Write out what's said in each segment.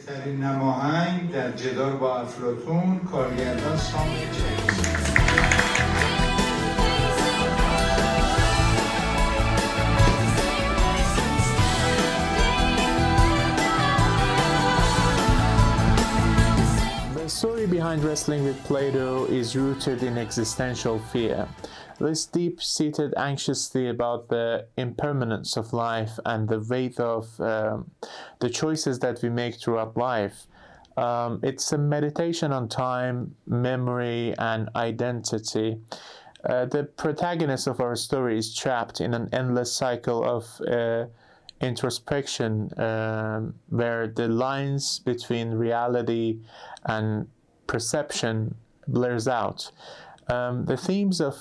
بهترین نماهنگ در جدال با افلاطون، کارگردان ساموئل جکسون. The story behind Wrestling with Plato is rooted in existential fear. This deep-seated anxiety about the impermanence of life and the weight of the choices that we make throughout life. It's a meditation on time, memory, and identity. The protagonist of our story is trapped in an endless cycle of introspection where the lines between reality and perception blurs out. The themes of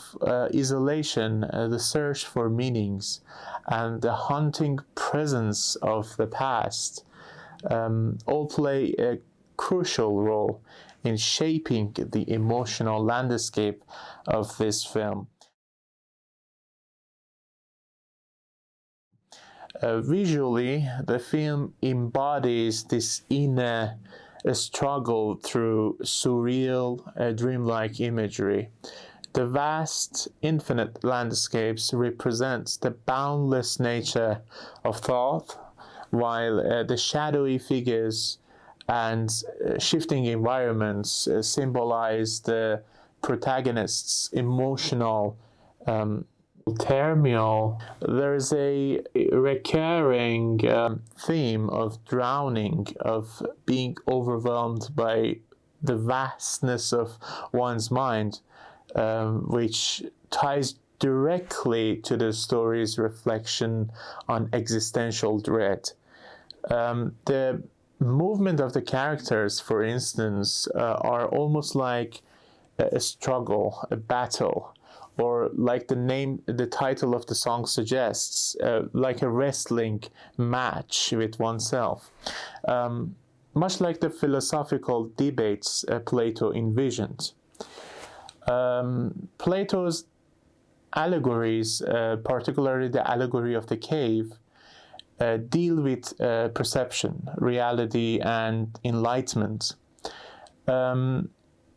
isolation, the search for meanings, and the haunting presence of the past all play a crucial role in shaping the emotional landscape of this film. Visually, the film embodies this inner struggle through surreal, dreamlike imagery. The vast, infinite landscapes represent the boundless nature of thought, while the shadowy figures and shifting environments symbolize the protagonist's emotional turmoil. There's a recurring theme of drowning, of being overwhelmed by the vastness of one's mind, which ties directly to the story's reflection on existential dread. The movement of the characters, for instance, are almost like a struggle, a battle, or like the title of the song suggests, like a wrestling match with oneself. Much like the philosophical debates Plato envisioned. Plato's allegories, particularly the allegory of the cave, deal with perception, reality, and enlightenment.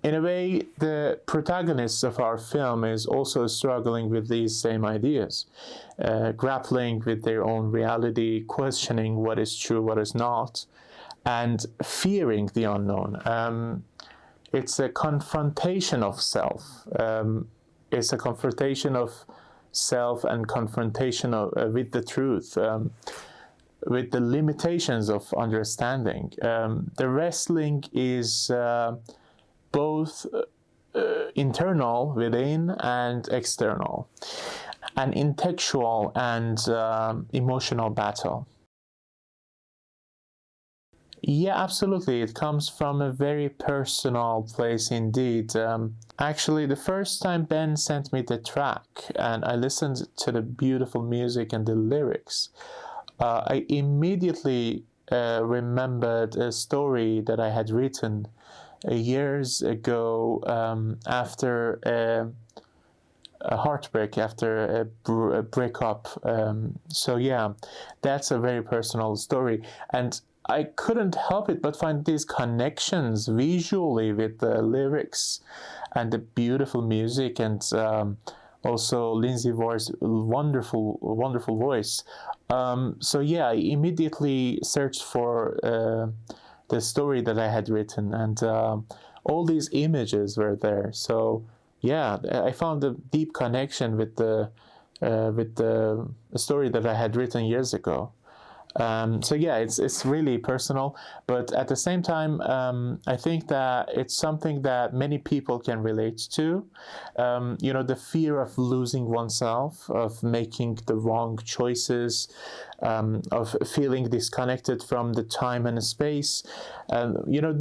In a way, the protagonist of our film is also struggling with these same ideas, grappling with their own reality, questioning what is true, what is not, and fearing the unknown. It's a confrontation of self. It's a confrontation of self and confrontation with the truth, with the limitations of understanding. The wrestling is both internal, within, and external, an intellectual and emotional battle. Yeah, absolutely. It comes from a very personal place indeed. Actually, the first time Ben sent me the track and I listened to the beautiful music and the lyrics, I immediately remembered a story that I had written years ago after a heartbreak, after a breakup. So yeah, that's a very personal story. And I couldn't help it but find these connections visually with the lyrics and the beautiful music, and also Lindsay Ward's wonderful voice. So yeah, I immediately searched for the story that I had written, and all these images were there. So yeah, I found a deep connection with the story that I had written years ago. So yeah, it's really personal, but at the same time, I think that it's something that many people can relate to. The fear of losing oneself, of making the wrong choices, of feeling disconnected from the time and space.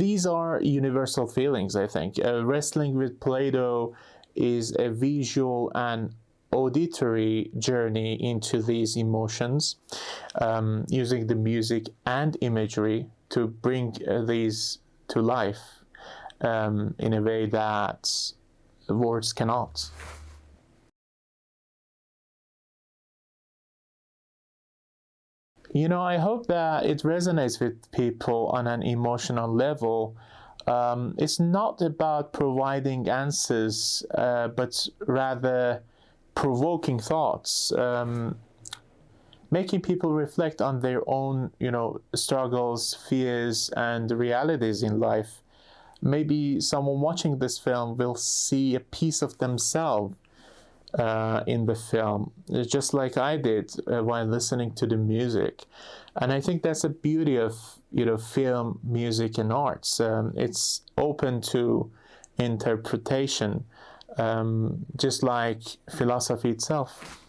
These are universal feelings, I think. Wrestling with Plato is a visual and auditory journey into these emotions, using the music and imagery to bring these to life in a way that words cannot. I hope that it resonates with people on an emotional level. It's not about providing answers, but rather provoking thoughts, making people reflect on their own, struggles, fears, and realities in life. Maybe someone watching this film will see a piece of themselves in the film, just like I did while listening to the music. And I think that's the beauty of film, music, and arts. It's open to interpretation, just like philosophy itself.